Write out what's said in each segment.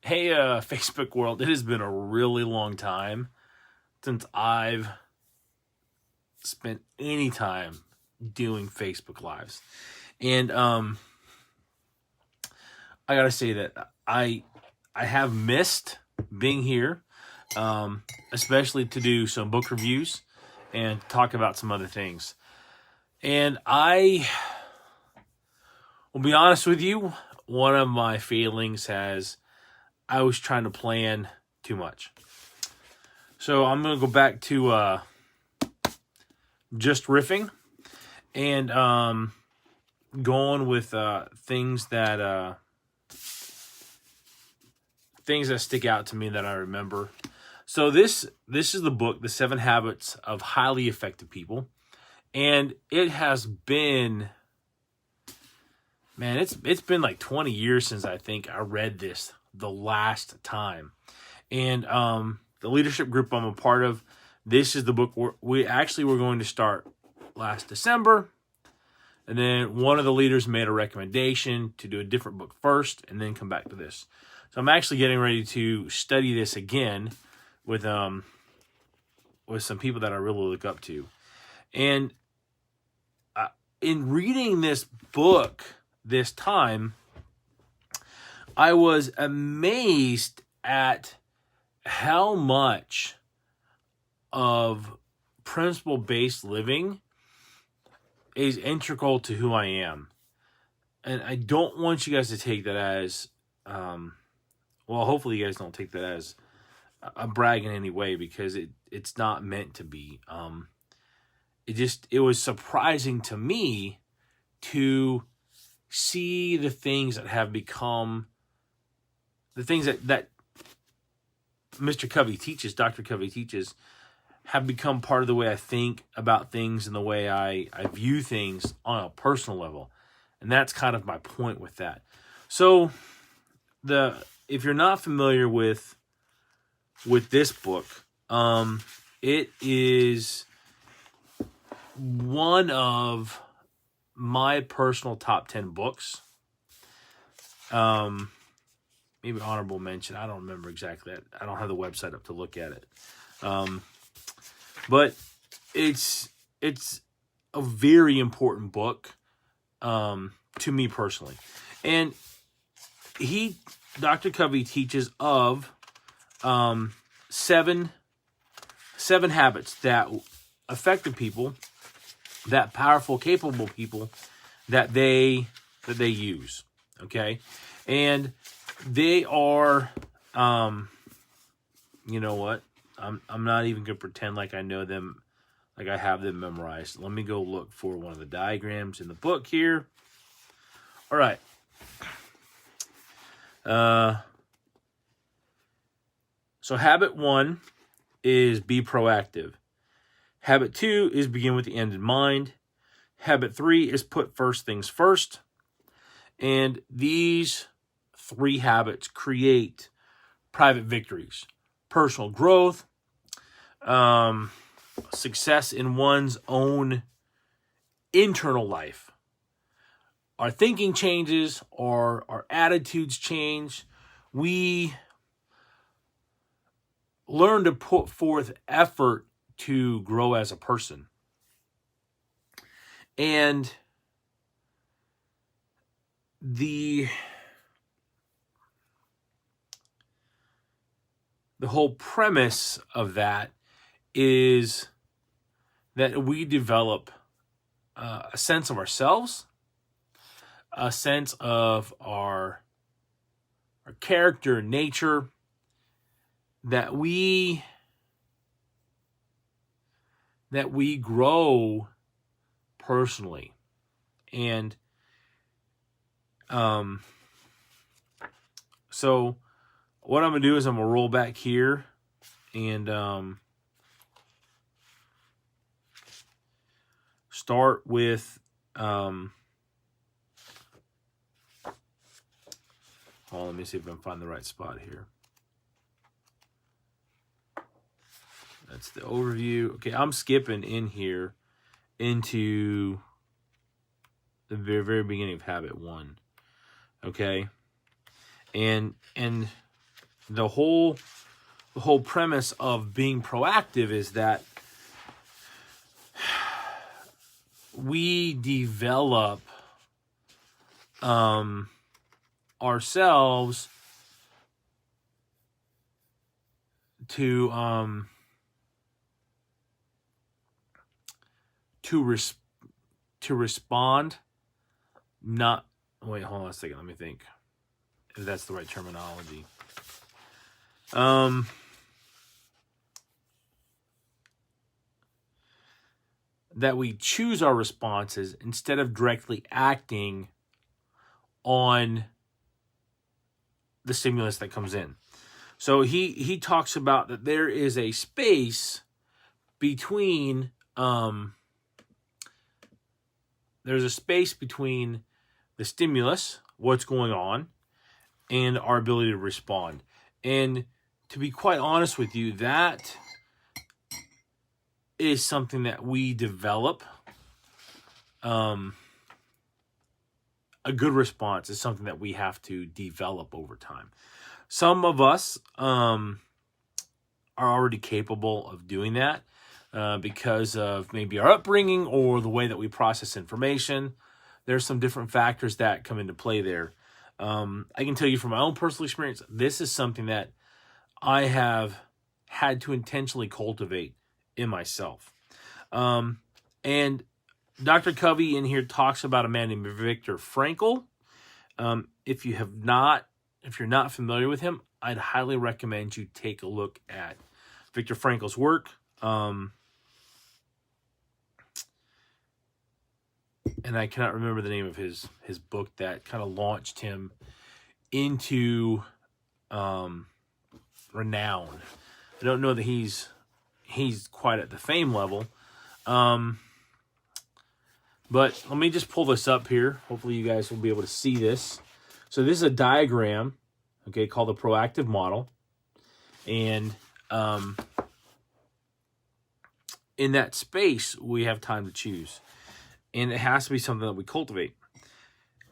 Hey, Facebook world, it has been a really long time since I've spent any time doing Facebook Lives. And I gotta say that I have missed being here, especially to do some book reviews and talk about some other things. And I will be honest with you, one of my failings has I was trying to plan too much. So I'm gonna go back to just riffing and going with things that stick out to me that I remember. So this is the book, The 7 Habits of Highly Effective People, and it has been, man, it's been like 20 years since I think I read this the last time. And the leadership group I'm a part of, this is the book we actually were going to start last December. And then one of the leaders made a recommendation to do a different book first and then come back to this. So I'm actually getting ready to study this again with some people that I really look up to. And in reading this book this time, I was amazed at how much of principle-based living is integral to who I am. And I don't want you guys to take that as, well, hopefully you guys don't take that as a brag in any way, because it's not meant to be. It was surprising to me to see the things that have become, the things that Mr. Covey teaches, Dr. Covey teaches, have become part of the way I think about things and the way I view things on a personal level. And that's kind of my point with that. So if you're not familiar with this book, it is one of my personal top 10 books. Maybe honorable mention. I don't remember exactly that. I don't have the website up to look at it. But it's a very important book to me personally. And Dr. Covey teaches of 7 habits that effective people, that powerful, capable people, that they use. Okay? And they are, you know what? I'm not even going to pretend like I know them, like I have them memorized. Let me go look for one of the diagrams in the book here. All right. So habit 1 is be proactive. Habit 2 is begin with the end in mind. Habit 3 is put first things first. And these 3 habits create private victories, personal growth, success in one's own internal life. Our thinking changes, our attitudes change. We learn to put forth effort to grow as a person. And the whole premise of that is that we develop a sense of ourselves, a sense of our character, nature, that we grow personally. And so what I'm going to do is I'm going to roll back here and start with let me see if I can find the right spot here. That's the overview. Okay, I'm skipping in here into the very, very beginning of habit 1. Okay? And the whole premise of being proactive is that we develop ourselves to respond. Not wait, hold on a second. Let me think if that's the right terminology. That we choose our responses instead of directly acting on the stimulus that comes in. So he talks about that there is a space between there's a space between the stimulus, what's going on, and our ability to respond. And to be quite honest with you, that is something that we develop. A good response is something that we have to develop over time. Some of us are already capable of doing that because of maybe our upbringing or the way that we process information. There's some different factors that come into play there. I can tell you from my own personal experience, this is something that I have had to intentionally cultivate in myself. And Dr. Covey in here talks about a man named Viktor Frankl. If you're not familiar with him, I'd highly recommend you take a look at Viktor Frankl's work. And I cannot remember the name of his book that kind of launched him into renown. I don't know that he's quite at the fame level. But let me just pull this up here. Hopefully you guys will be able to see this. So this is a diagram, okay, called the proactive model. And in that space, we have time to choose. And it has to be something that we cultivate.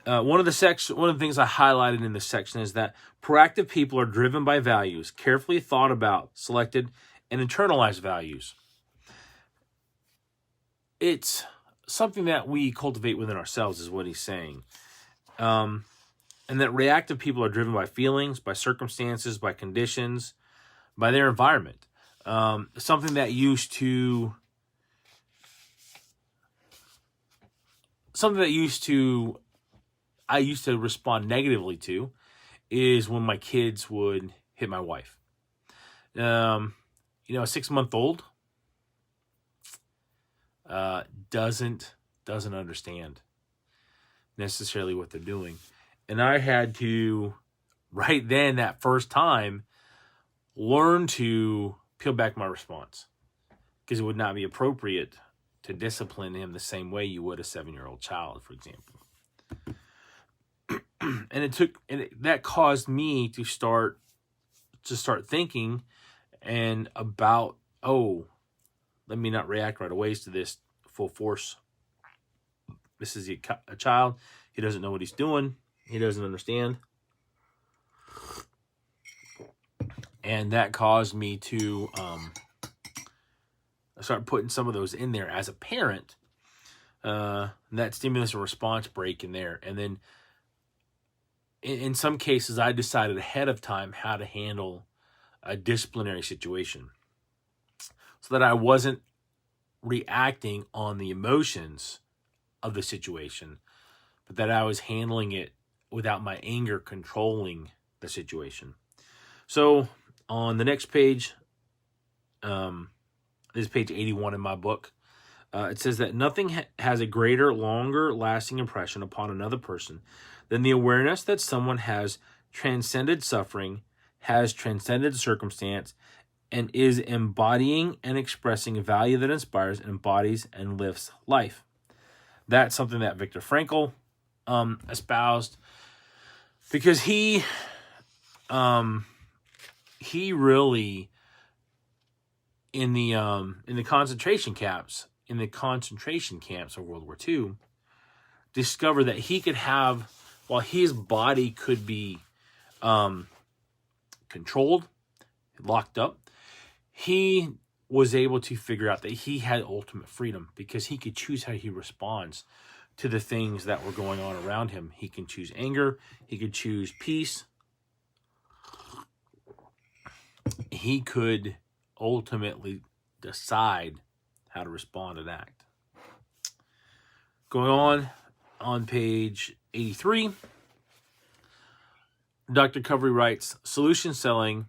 One of the things I highlighted in this section is that proactive people are driven by values, carefully thought about, selected, and internalized values. It's something that we cultivate within ourselves, is what he's saying. And that reactive people are driven by feelings, by circumstances, by conditions, by their environment. Something that I used to respond negatively to is when my kids would hit my wife. A 6-month-old doesn't understand necessarily what they're doing. And I had to, right then, that first time, learn to peel back my response. Because it would not be appropriate to discipline him the same way you would a 7-year-old child, for example. And that caused me to start thinking and about, let me not react right away to this full force. This is a child. He doesn't know what he's doing. He doesn't understand. And that caused me to start putting some of those in there as a parent. That stimulus and response break in there. And then in some cases, I decided ahead of time how to handle a disciplinary situation so that I wasn't reacting on the emotions of the situation, but that I was handling it without my anger controlling the situation. So on the next page, this is page 81 in my book. It says that nothing has a greater, longer lasting impression upon another person than the awareness that someone has transcended suffering, has transcended circumstance, and is embodying and expressing a value that inspires, embodies, and lifts life. That's something that Viktor Frankl espoused, because he really in the concentration camps of World War II discovered that he could have, while his body could be controlled, locked up, he was able to figure out that he had ultimate freedom because he could choose how he responds to the things that were going on around him. He can choose anger. He could choose peace. He could ultimately decide how to respond and act. Going on page 83, Dr. Covey writes, solution selling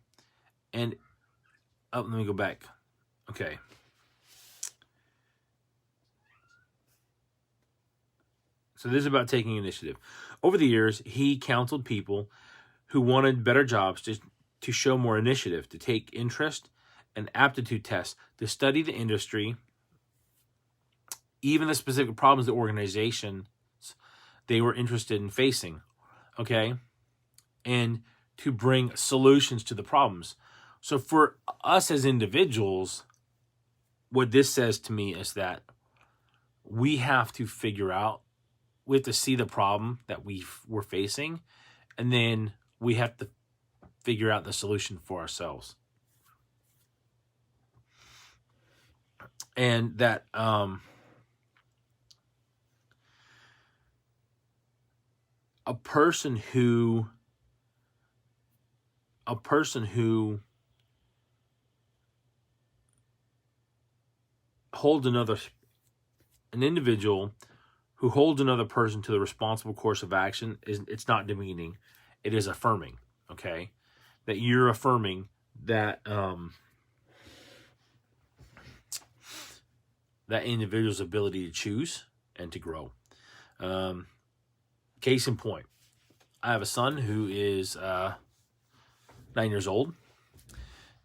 and... Oh, let me go back. Okay. So this is about taking initiative. Over the years, he counseled people who wanted better jobs to show more initiative, to take interest and aptitude tests, to study the industry, even the specific problems the organizations they were interested in facing, okay? And to bring solutions to the problems. So for us as individuals, what this says to me is that we have to figure out, we have to see the problem that we're facing, and then we have to figure out the solution for ourselves. And that a person who holds an individual who holds another person to the responsible course of action, it's not demeaning, it is affirming, okay? That you're affirming that that individual's ability to choose and to grow. Case in point, I have a son who is 9 years old,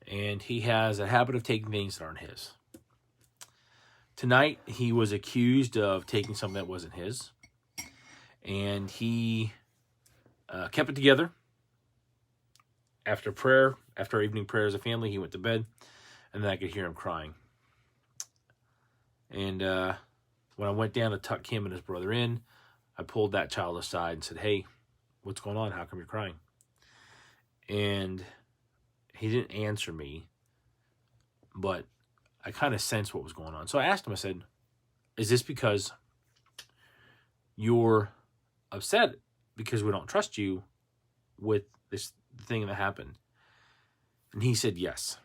and he has a habit of taking things that aren't his. Tonight, he was accused of taking something that wasn't his, and he kept it together. After prayer, after our evening prayer as a family, he went to bed, and then I could hear him crying. And when I went down to tuck him and his brother in, I pulled that child aside and said, hey, what's going on? How come you're crying? And he didn't answer me, but I kind of sensed what was going on. So I asked him, I said, is this because you're upset because we don't trust you with this thing that happened? And he said, yes.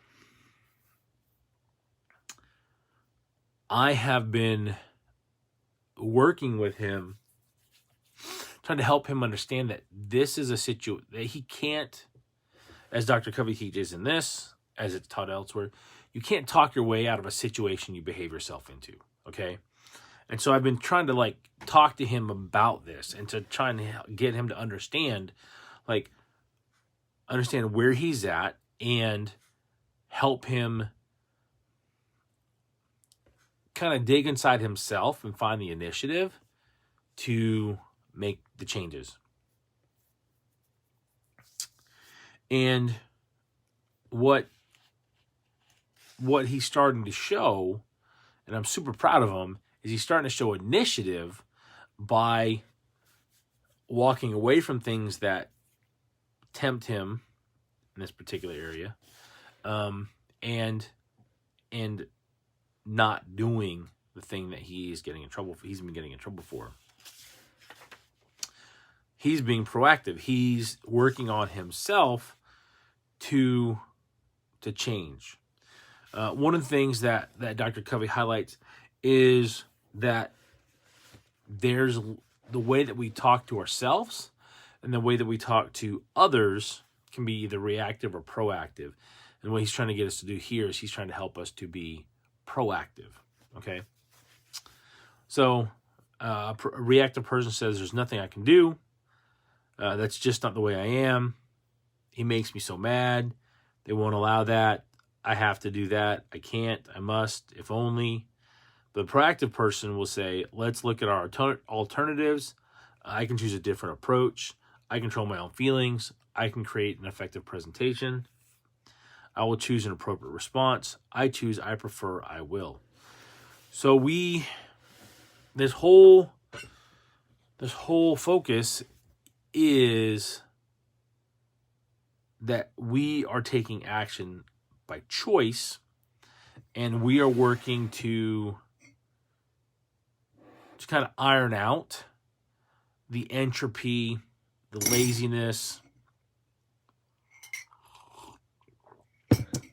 I have been working with him, trying to help him understand that this is a situation that he can't, as Dr. Covey teaches in this, as it's taught elsewhere, you can't talk your way out of a situation you behave yourself into, okay? And so I've been trying to, talk to him about this and to try and get him to understand where he's at and help him kind of dig inside himself and find the initiative to make the changes. And what he's starting to show, and I'm super proud of him, is he's starting to show initiative by walking away from things that tempt him in this particular area, and not doing the thing that he's getting in trouble for. He's been getting in trouble for. He's being proactive. He's working on himself to change. One of the things that Dr. Covey highlights is that there's the way that we talk to ourselves and the way that we talk to others can be either reactive or proactive. And what he's trying to get us to do here is he's trying to help us to be proactive, okay? So a reactive person says, there's nothing I can do. That's just not the way I am. He makes me so mad. They won't allow that. I have to do that. I can't. I must. If only. The proactive person will say, let's look at our alternatives. I can choose a different approach. I control my own feelings. I can create an effective presentation. I will choose an appropriate response. I choose, I prefer, I will. So this whole focus is that we are taking action by choice, and we are working to kind of iron out the entropy, the laziness,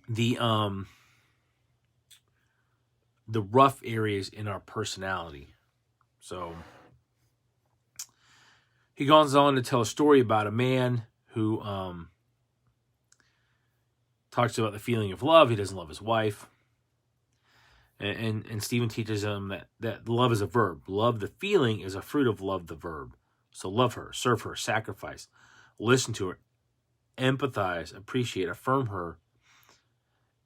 the rough areas in our personality. So he goes on to tell a story about a man who talks about the feeling of love. He doesn't love his wife. And Stephen teaches him that love is a verb. Love, the feeling, is a fruit of love, the verb. So love her, serve her, sacrifice, listen to her, empathize, appreciate, affirm her.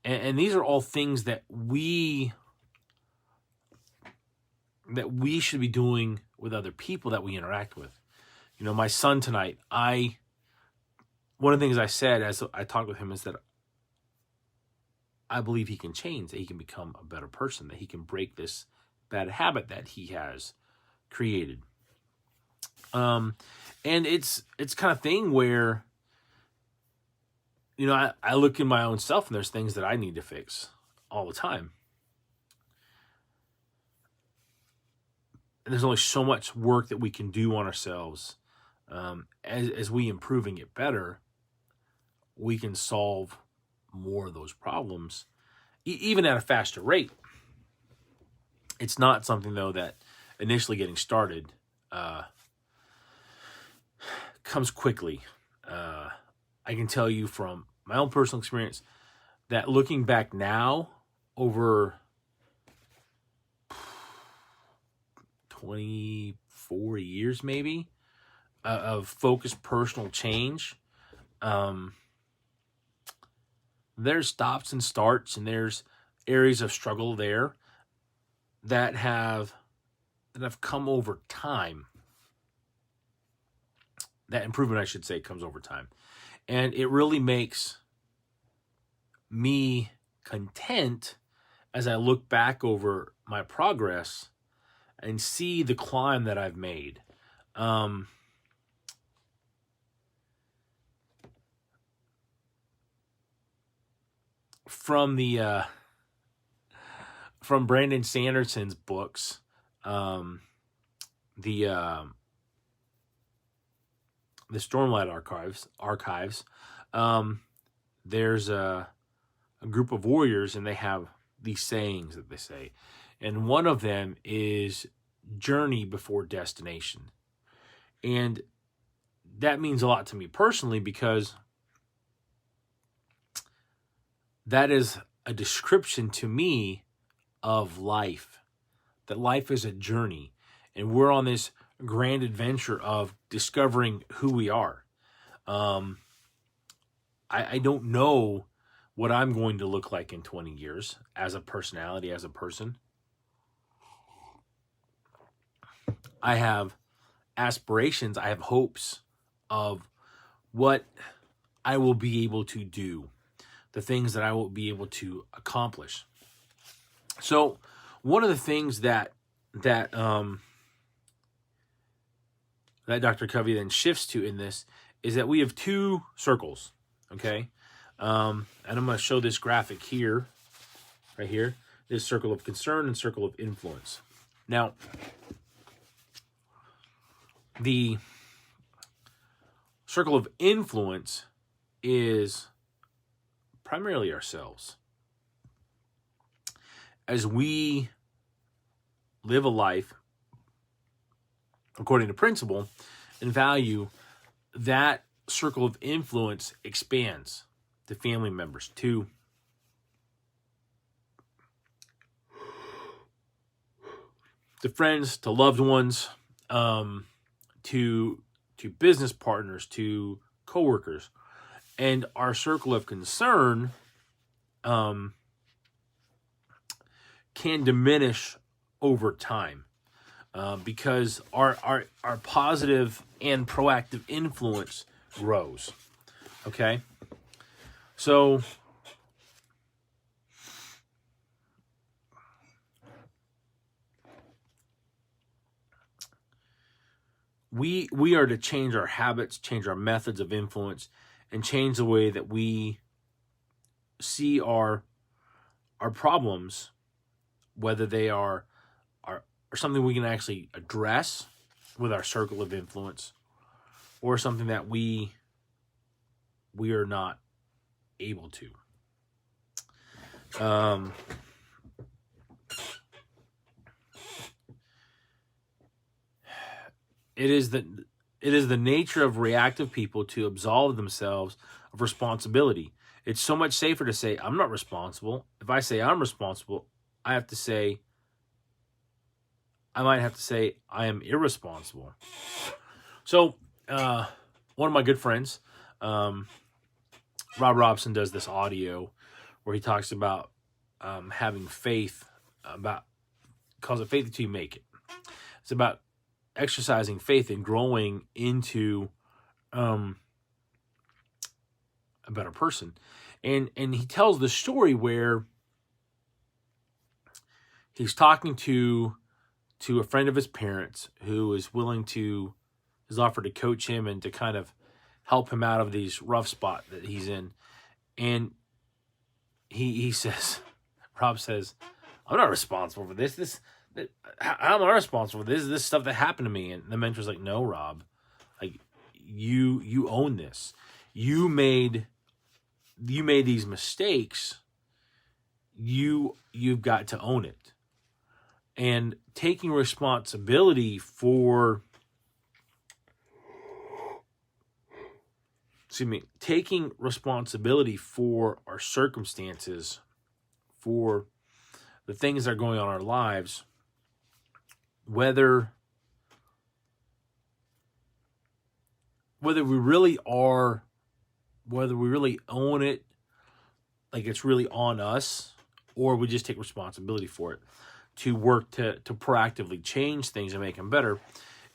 And these are all things that we should be doing with other people that we interact with. You know, my son tonight, one of the things I said as I talked with him is that I believe he can change, that he can become a better person, that he can break this bad habit that he has created. And it's kind of thing where, you know, I look in my own self and there's things that I need to fix all the time. And there's only so much work that we can do on ourselves. As we improve and get better, we can solve more of those problems, even at a faster rate. It's not something, though, that initially getting started comes quickly. I can tell you from my own personal experience that looking back now over 24 years maybe of focused personal change, there's stops and starts, and there's areas of struggle there that have come over time. That improvement, I should say, comes over time. And it really makes me content as I look back over my progress and see the climb that I've made. From Brandon Sanderson's books, the Stormlight Archives, there's a group of warriors, and they have these sayings that they say. And one of them is journey before destination. And that means a lot to me personally, because that is a description to me of life. That life is a journey, and we're on this grand adventure of discovering who we are. I don't know what I'm going to look like in 20 years as a personality, as a person. I have aspirations, I have hopes of what I will be able to do, the things that I will be able to accomplish. So one of the things that Dr. Covey then shifts to in this is that we have two circles, okay? And I'm going to show this graphic here, right here. This circle of concern and circle of influence. Now, the circle of influence is primarily ourselves. As we live a life according to principle and value, that circle of influence expands to family members, to friends, to loved ones, to business partners, to coworkers. And our circle of concern can diminish over time because our positive and proactive influence grows. Okay? So we are to change our habits, change our methods of influence, and change the way that we see our problems, whether they are something we can actually address with our circle of influence, or something that we are not able to. It is the nature of reactive people to absolve themselves of responsibility. It's so much safer to say, I'm not responsible. If I say I'm responsible, I might have to say I am irresponsible. So, one of my good friends, Rob Robson, does this audio where he talks about having faith, calls it faith until you make it. It's about exercising faith and growing into a better person. And he tells the story where he's talking to a friend of his parents who is has offered to coach him and to kind of help him out of these rough spot that he's in. And he says, Rob says, I'm not responsible for this. I'm not responsible for this. This stuff that happened to me. And the mentor's like, no, Rob, like you own this. You made these mistakes. You've got to own it. And taking responsibility for our circumstances, for the things that are going on in our lives, whether we really own it, like it's really on us, or we just take responsibility for it to work to proactively change things and make them better.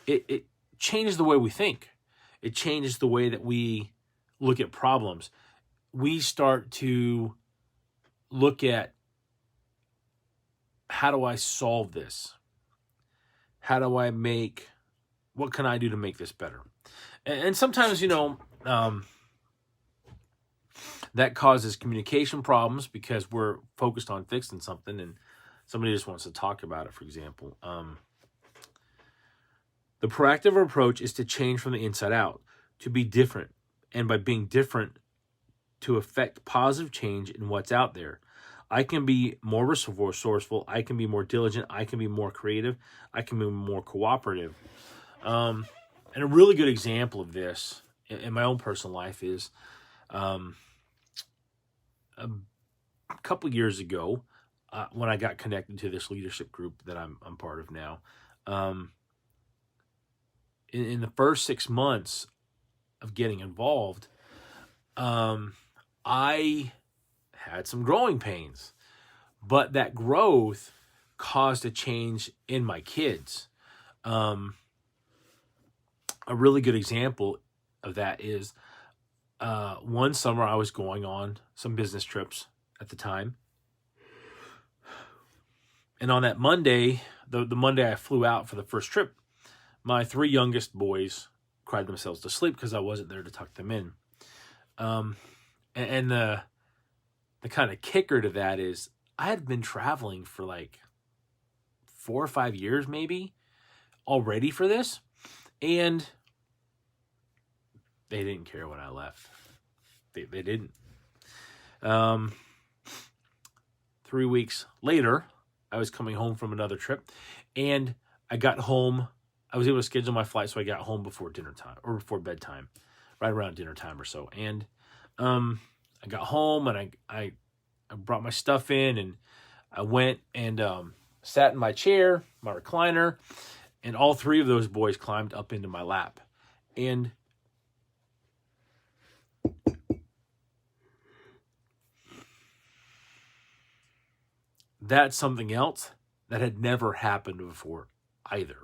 It changes the way we think. It changes the way that we look at problems. We start to look at, how do I solve this? What can I do to make this better? And sometimes, that causes communication problems because we're focused on fixing something and somebody just wants to talk about it, for example. The proactive approach is to change from the inside out, to be different. And by being different, to affect positive change in what's out there. I can be more resourceful. I can be more diligent. I can be more creative. I can be more cooperative. And a really good example of this in my own personal life is a couple years ago, when I got connected to this leadership group that I'm part of now. In the first 6 months of getting involved, I had some growing pains, but that growth caused a change in my kids. A really good example of that is one summer I was going on some business trips at the time. And on that Monday, the Monday I flew out for the first trip, my 3 youngest boys cried themselves to sleep because I wasn't there to tuck them in. And the kind of kicker to that is I had been traveling for like 4 or 5 years maybe already for this. And they didn't care when I left. They didn't. 3 weeks later, I was coming home from another trip, and I got home. I was able to schedule my flight, so I got home before dinner time or before bedtime, right around dinner time or so. And I got home and I brought my stuff in, and I went and sat in my chair, my recliner, and all 3 of those boys climbed up into my lap. And that's something else that had never happened before either.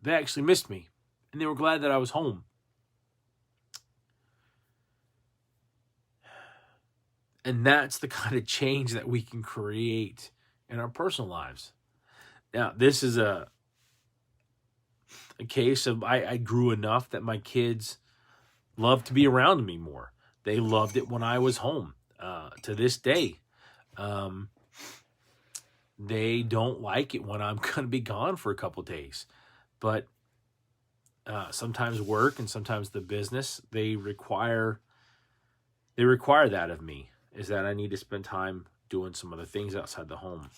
They actually missed me, and they were glad that I was home. And that's the kind of change that we can create in our personal lives. Now, this is a case of I grew enough that my kids love to be around me more. They loved it when I was home. To this day, they don't like it when I'm going to be gone for a couple days. But sometimes work and sometimes the business, they require that of me, is that I need to spend time doing some other things outside the home.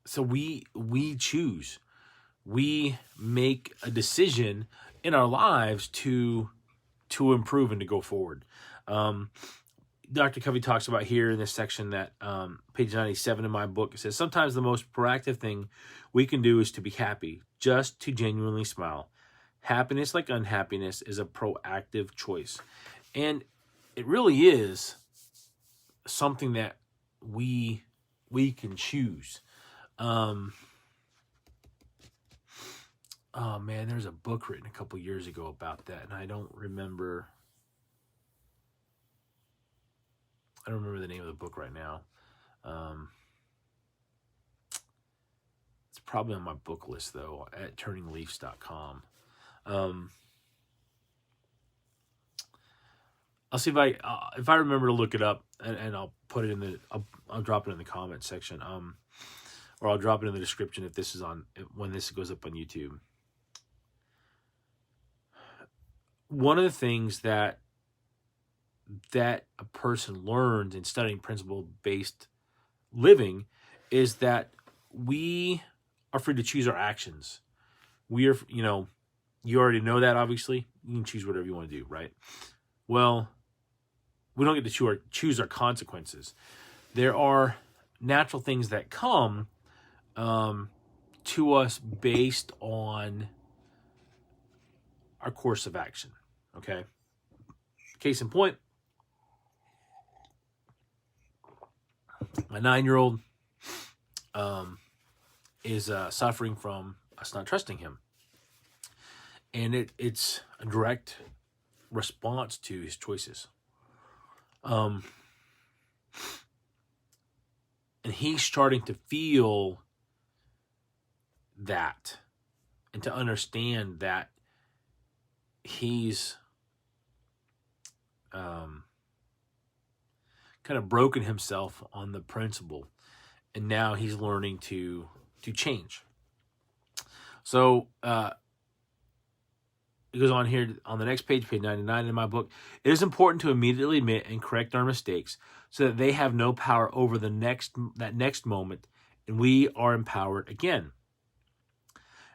So we choose. We make a decision in our lives to improve and to go forward. Dr. Covey talks about here in this section that page 97 in my book, it says, sometimes the most proactive thing we can do is to be happy, just to genuinely smile. Happiness, like unhappiness, is a proactive choice. And it really is something that we can choose. Oh man, there's a book written a couple years ago about that, and I don't remember the name of the book right now. It's probably on my book list though, at turningleafs.com. I'll see if I remember to look it up, and I'll put it I'll drop it in the comment section. Or I'll drop it in the description when this goes up on YouTube. One of the things that a person learns in studying principle-based living is that we are free to choose our actions. We are, you already know that, obviously. You can choose whatever you want to do, right? Well, we don't get to choose our consequences. There are natural things that come to us based on our course of action. Okay. Case in point, my 9-year-old is suffering from us not trusting him, and it's a direct response to his choices. And he's starting to feel that and to understand that he's kind of broken himself on the principle, and now he's learning to change. So it goes on here on the next page 99 in my book. It is important to immediately admit and correct our mistakes so that they have no power over that next moment, and we are empowered again.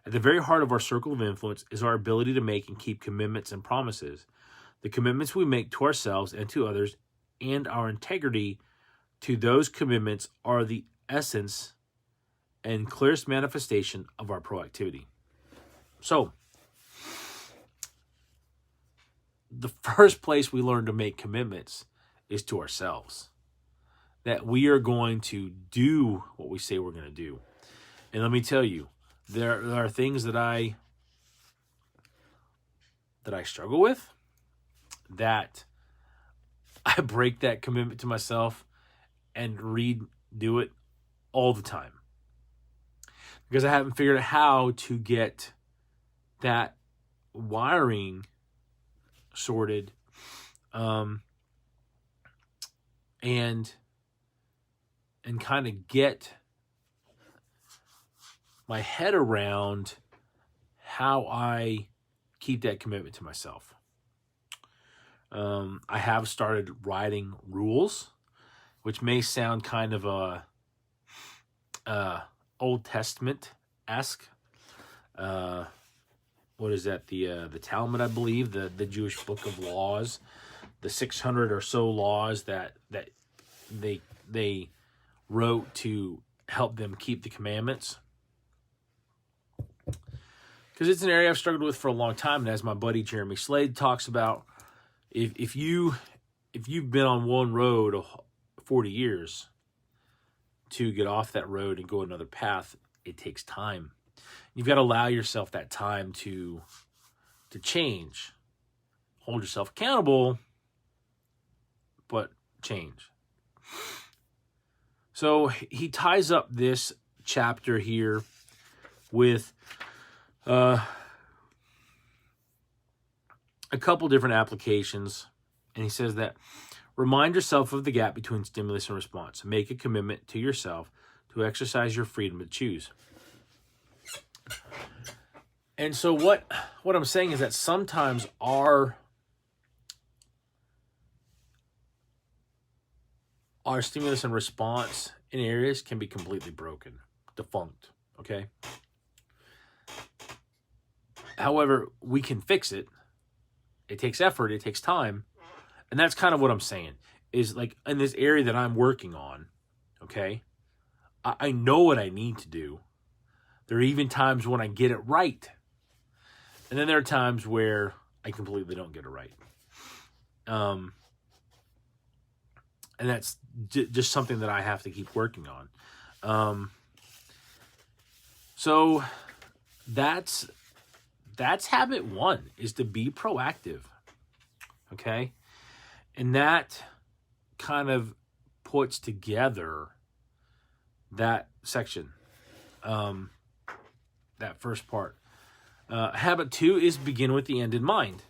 At the very heart of our circle of influence is our ability to make and keep commitments and promises. The commitments we make to ourselves and to others, and our integrity to those commitments, are the essence and clearest manifestation of our proactivity. So, the first place we learn to make commitments is to ourselves. That we are going to do what we say we're going to do. And let me tell you, there are things that I struggle with, that I break that commitment to myself and redo it all the time. Because I haven't figured out how to get that wiring sorted, and kind of get my head around how I keep that commitment to myself. I have started writing rules, which may sound kind of Old Testament-esque. What is that? The Talmud, I believe, the Jewish book of laws, the 600 or so laws that they wrote to help them keep the commandments. Because it's an area I've struggled with for a long time, and as my buddy Jeremy Slade talks about, if you've been on one road 40 years, to get off that road and go another path, it takes time. You've got to allow yourself that time to change. Hold yourself accountable, but change. So he ties up this chapter here with a couple different applications. And he says that remind yourself of the gap between stimulus and response. Make a commitment to yourself to exercise your freedom to choose. And so what I'm saying is that sometimes our stimulus and response in areas can be completely broken, defunct, okay? However, we can fix it. It takes effort, it takes time. And that's kind of what I'm saying, is like in this area that I'm working on, okay? I know what I need to do. There are even times when I get it right. And then there are times where I completely don't get it right. And that's just something that I have to keep working on. So that's habit 1, is to be proactive. Okay? And that kind of puts together that section, that first part. Habit 2 is begin with the end in mind.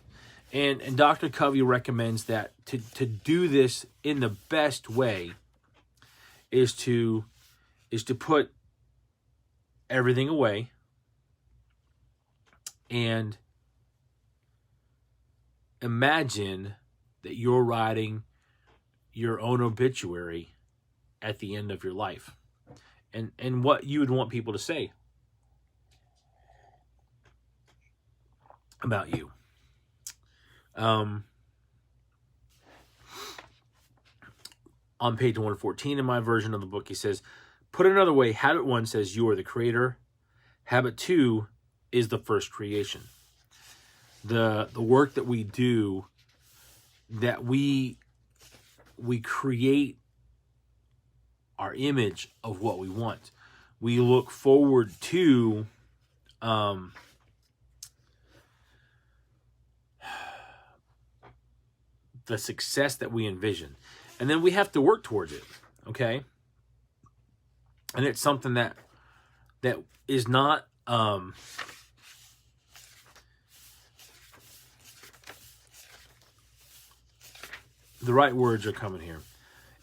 And Dr. Covey recommends that to do this in the best way is to put everything away and imagine that you're writing your own obituary at the end of your life, and what you would want people to say about you. On page 114 in my version of the book, he says, put another way, habit 1 says you are the creator. Habit 2 is the first creation. The work that we do, that we create our image of what we want. We look forward to the success that we envision. And then we have to work towards it, okay? And it's something that is not the right words are coming here.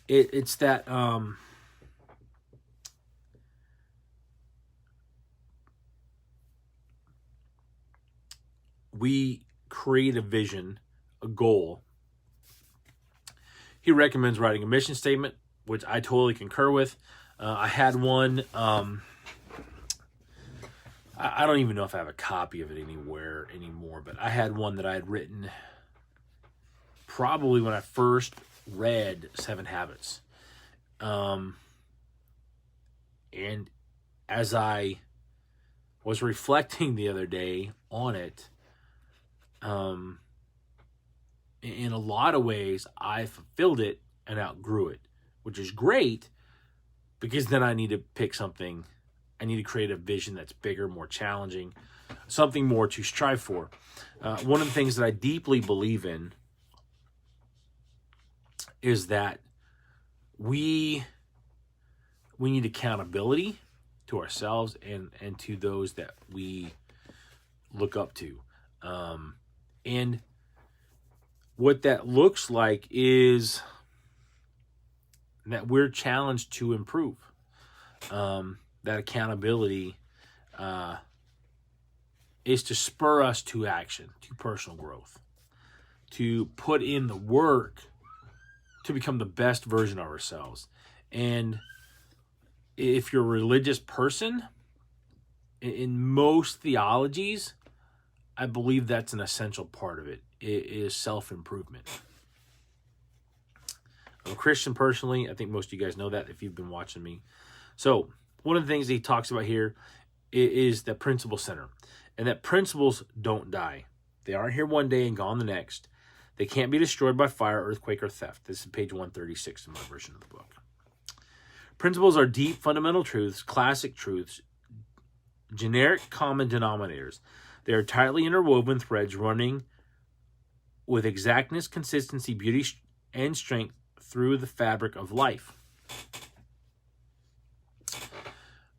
It's that we create a vision, a goal. He recommends writing a mission statement, which I totally concur with. I had one. I don't even know if I have a copy of it anywhere anymore, but I had one that I had written probably when I first read 7 Habits. And as I was reflecting the other day on it, in a lot of ways, I fulfilled it and outgrew it, which is great, because then I need to pick something. I need to create a vision that's bigger, more challenging, something more to strive for. One of the things that I deeply believe in is that we need accountability to ourselves and to those that we look up to. And what that looks like is that we're challenged to improve. That accountability is to spur us to action, to personal growth, to put in the work to become the best version of ourselves. And if you're a religious person, in most theologies, I believe that's an essential part of it. It is self-improvement. I'm a Christian personally. I think most of you guys know that if you've been watching me. So one of the things he talks about here is the principle center. And that principles don't die. They aren't here one day and gone the next. They can't be destroyed by fire, earthquake, or theft. This is page 136 in my version of the book. Principles are deep, fundamental truths, classic truths, generic common denominators. They are tightly interwoven threads running with exactness, consistency, beauty, and strength through the fabric of life.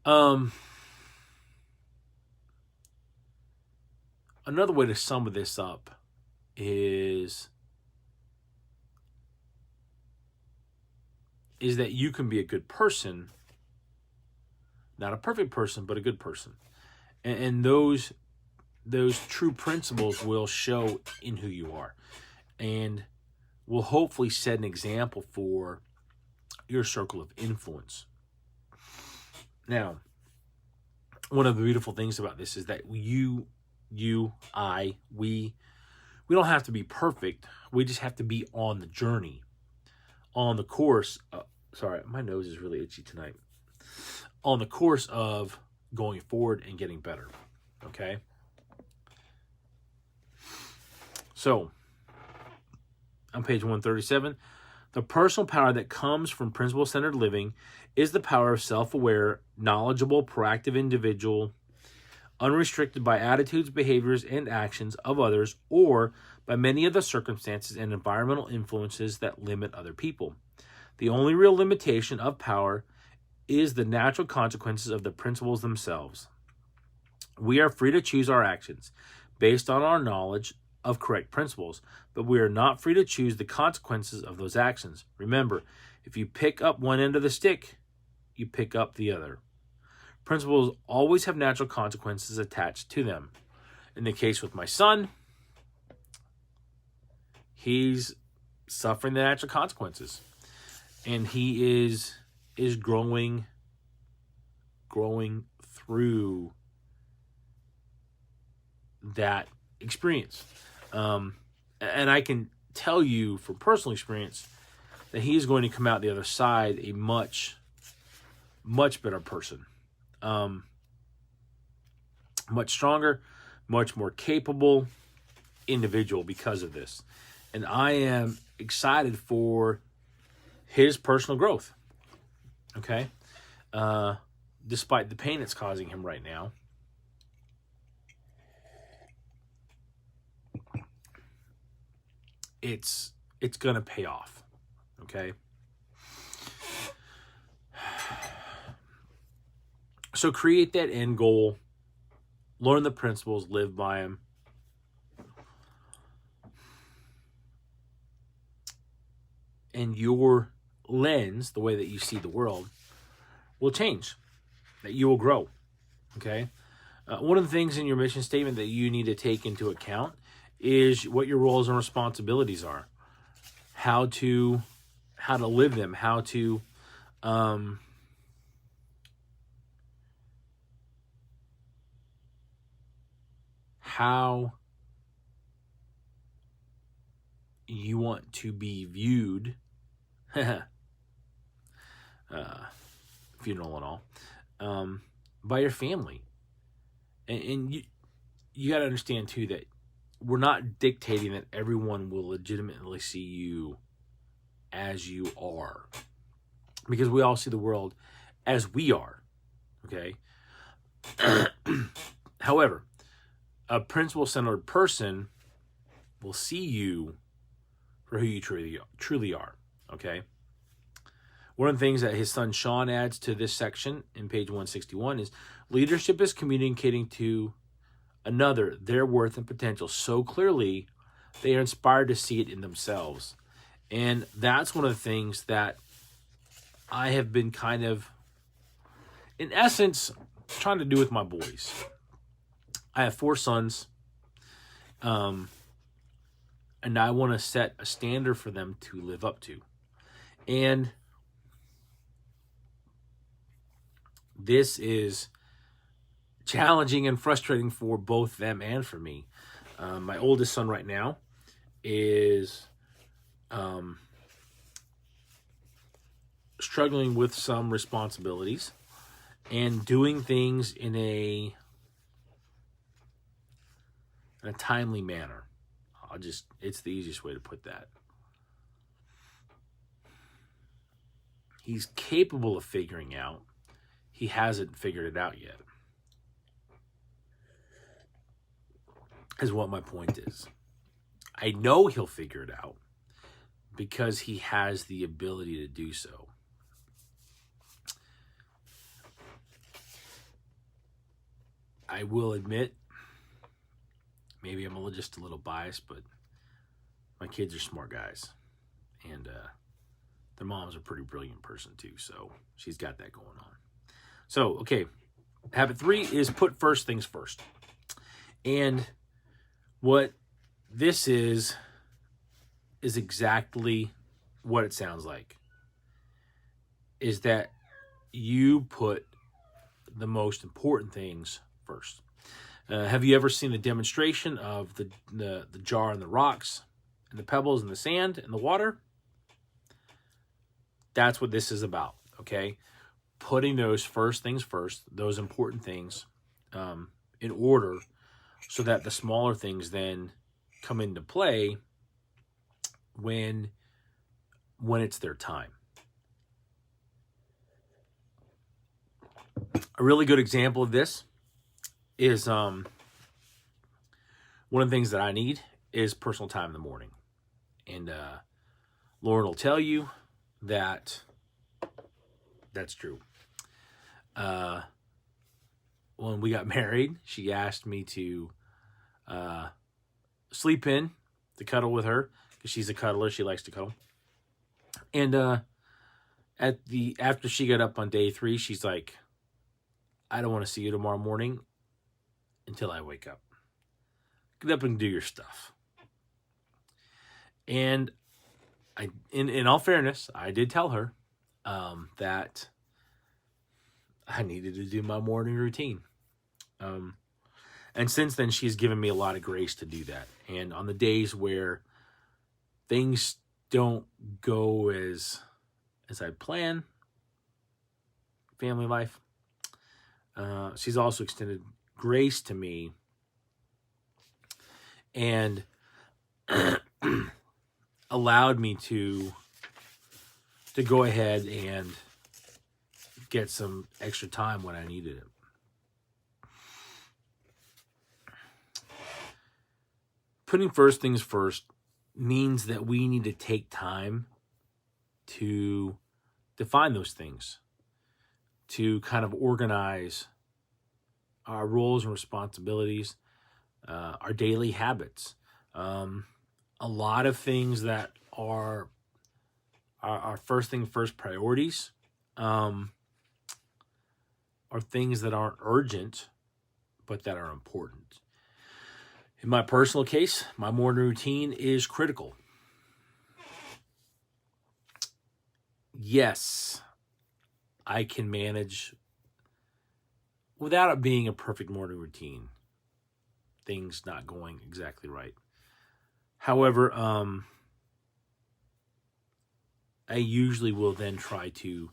Another way to sum this up is that you can be a good person, not a perfect person, but a good person. And those true principles will show in who you are, and will hopefully set an example for your circle of influence. Now, one of the beautiful things about this is that we don't have to be perfect. We just have to be on the journey, on the course. Sorry, my nose is really itchy tonight. On the course of going forward and getting better. Okay? So, on page 137, the personal power that comes from principle-centered living is the power of self-aware, knowledgeable, proactive individual, unrestricted by attitudes, behaviors, and actions of others, or by many of the circumstances and environmental influences that limit other people. The only real limitation of power is the natural consequences of the principles themselves. We are free to choose our actions based on our knowledge of correct principles, but we are not free to choose the consequences of those actions. Remember, if you pick up one end of the stick, you pick up the other. Principles always have natural consequences attached to them. In the case with my son, he's suffering the natural consequences, and he is growing through that experience. And I can tell you from personal experience that he is going to come out the other side a much, much better person. Much stronger, much more capable individual because of this. And I am excited for his personal growth. Okay? Despite the pain it's causing him right now. It's going to pay off. Okay? So create that end goal. Learn the principles, live by them. And your lens, the way that you see the world, will change. That you will grow. Okay? One of the things in your mission statement that you need to take into account is what your roles and responsibilities are. How to live them. How to how you want to be viewed, funeral and all, by your family. And you got to understand, too, that we're not dictating that everyone will legitimately see you as you are. Because we all see the world as we are. Okay? However, a principle-centered person will see you for who you truly are. Okay? One of the things that his son Sean adds to this section in page 161 is leadership is communicating to another their worth and potential so clearly they are inspired to see it in themselves. And that's one of the things that I have been kind of, in essence, trying to do with my boys. I have 4 sons, and I want to set a standard for them to live up to. And this is challenging and frustrating for both them and for me. My oldest son right now is struggling with some responsibilities and doing things in a timely manner. It's the easiest way to put that. He's capable of figuring out. He hasn't figured it out yet. Is what my point is. I know he'll figure it out because he has the ability to do so. I will admit, maybe I'm just a little biased, but my kids are smart guys. And their mom's a pretty brilliant person too, so she's got that going on. So, okay, habit 3 is put first things first. And what this is exactly what it sounds like. Is that you put the most important things first. Have you ever seen the demonstration of the jar and the rocks and the pebbles and the sand and the water? That's what this is about, okay? Putting those first things first, those important things, in order so that the smaller things then come into play when it's their time. A really good example of this is one of the things that I need is personal time in the morning. And Lauren will tell you that that's true. When we got married, she asked me to sleep in to cuddle with her because she's a cuddler. She likes to cuddle. And after she got up on day 3, she's like, I don't want to see you tomorrow morning until I wake up. Get up and do your stuff. And in all fairness, I did tell her that I needed to do my morning routine. And since then, she's given me a lot of grace to do that. And on the days where things don't go as I plan, family life, she's also extended grace to me and allowed me to go ahead and get some extra time when I needed it. Putting first things first means that we need to take time to define those things, to kind of organize our roles and responsibilities, our daily habits. A lot of things that are our first thing first priorities are things that aren't urgent, but that are important. In my personal case, my morning routine is critical. Yes, I can manage without it being a perfect morning routine, things not going exactly right. However, I usually will then try to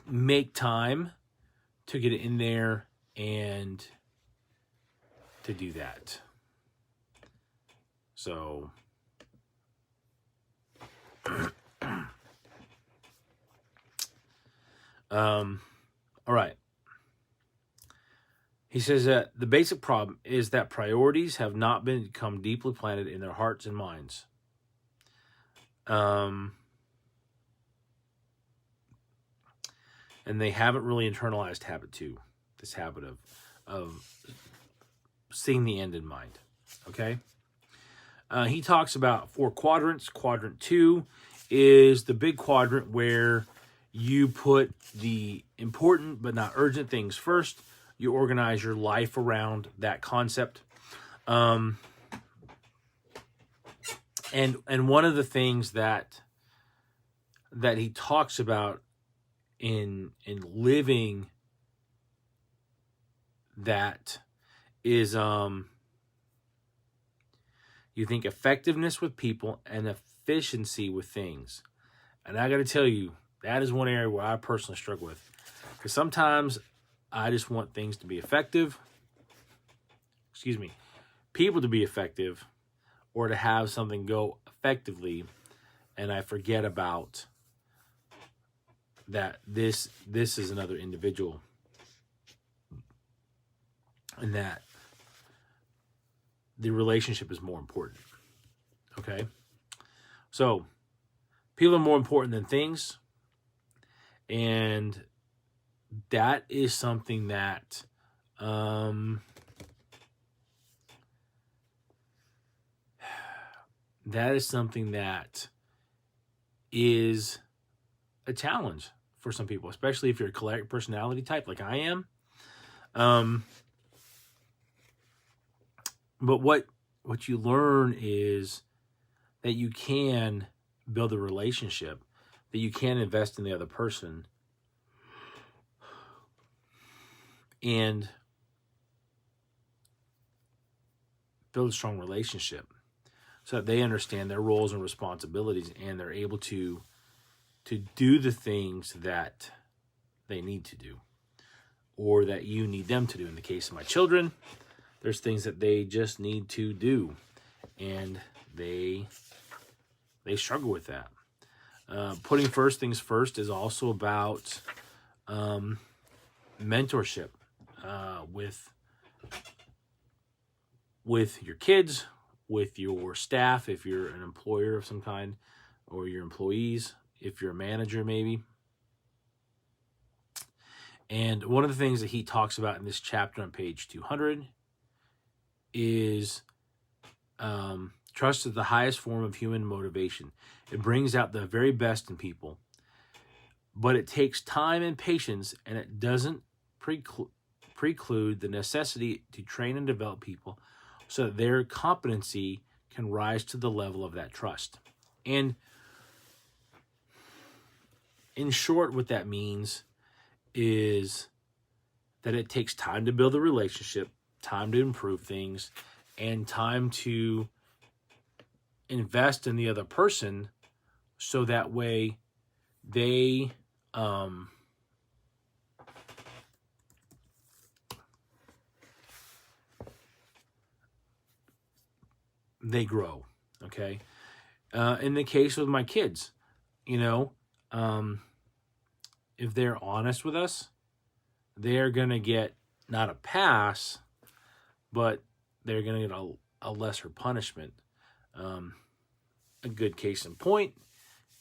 make time to get in there and to do that. So, all right. He says that the basic problem is that priorities have not become deeply planted in their hearts and minds. And they haven't really internalized habit 2, this habit of seeing the end in mind. Okay? He talks about 4 quadrants. Quadrant 2 is the big quadrant where you put the important but not urgent things first. You organize your life around that concept. And one of the things that he talks about in living that is you think effectiveness with people and efficiency with things. And I got to tell you, that is one area where I personally struggle with. Because sometimes I just want things to be effective. People to be effective, or to have something go effectively, and I forget about that this is another individual, and that the relationship is more important. Okay? So, people are more important than things, and that is something that That is something that is a challenge for some people, especially if you're a choleric personality type like I am. But what you learn is that you can build a relationship, that you can invest in the other person, and build a strong relationship so that they understand their roles and responsibilities, and they're able to do the things that they need to do, or that you need them to do. In the case of my children, there's things that they just need to do, and they struggle with that. Putting first things first is also about mentorship with your kids, with your staff, if you're an employer of some kind, or your employees, if you're a manager maybe. And one of the things that he talks about in this chapter on page 200 is trust is the highest form of human motivation. It brings out the very best in people, but it takes time and patience, and it doesn't preclude the necessity to train and develop people so that their competency can rise to the level of that trust. And in short, what that means is that it takes time to build a relationship, time to improve things, and time to invest in the other person so that way they grow. Okay. In the case with my kids, if they're honest with us, they're going to get not a pass, but they're going to get a lesser punishment. A good case in point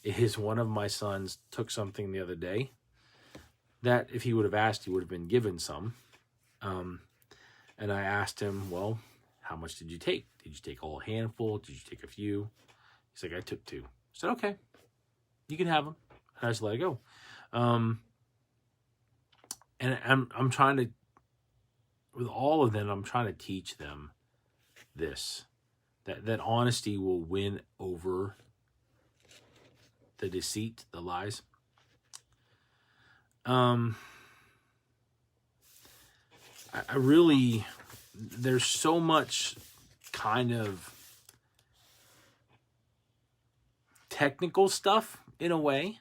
is one of my sons took something the other day that if he would have asked, he would have been given some. And I asked him, well, how much did you take? Did you take a whole handful? Did you take a few? He's like, I took 2. I said, okay, you can have them. And I just let it go. And I'm trying to, with all of them, I'm trying to teach them this, that honesty will win over the deceit, the lies. I really, there's so much kind of technical stuff in a way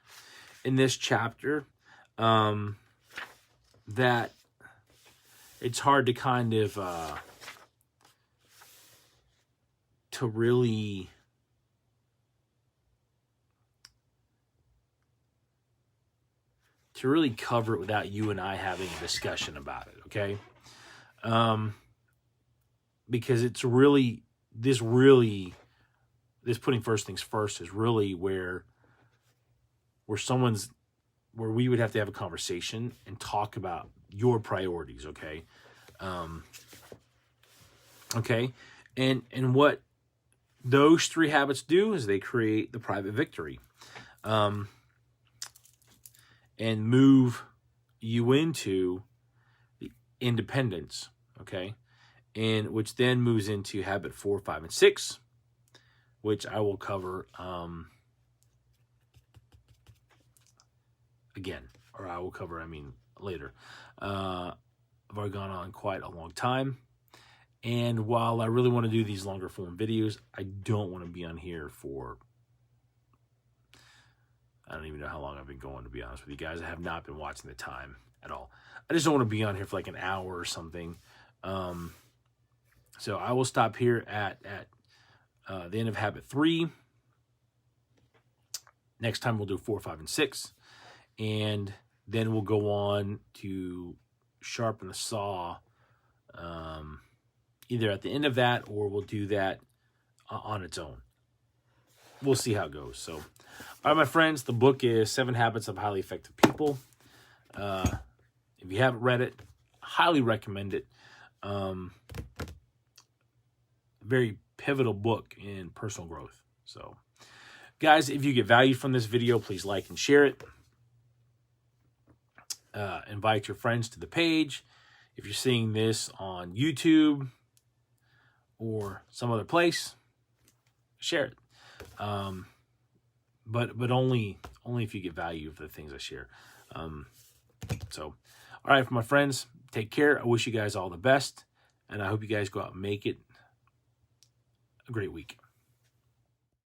in this chapter that it's hard to kind of to really cover it without you and I having a discussion about it, okay? Because it's really this putting first things first is really where we would have to have a conversation and talk about your priorities, okay? Okay? And what those 3 habits do is they create the private victory. And move you into the independence, okay? And which then moves into habit 4, 5, and 6, which I will cover again, or I will cover, later. I've already gone on quite a long time. And while I really want to do these longer form videos, I don't want to be on here for, I don't even know how long I've been going, to be honest with you guys. I have not been watching the time at all. I just don't want to be on here for like an hour or something. So I will stop here at the end of habit 3. Next time we'll do 4, 5, and 6. And then we'll go on to sharpen the saw either at the end of that, or we'll do that on its own. We'll see how it goes. So, all right, my friends, the book is 7 Habits of Highly Effective People. If you haven't read it, I highly recommend it. Very pivotal book in personal growth. So, guys, if you get value from this video, please like and share it. Invite your friends to the page. If you're seeing this on YouTube or some other place, share it. But only if you get value of the things I share. So, all right, my friends, take care. I wish you guys all the best, and I hope you guys go out and make it a great week.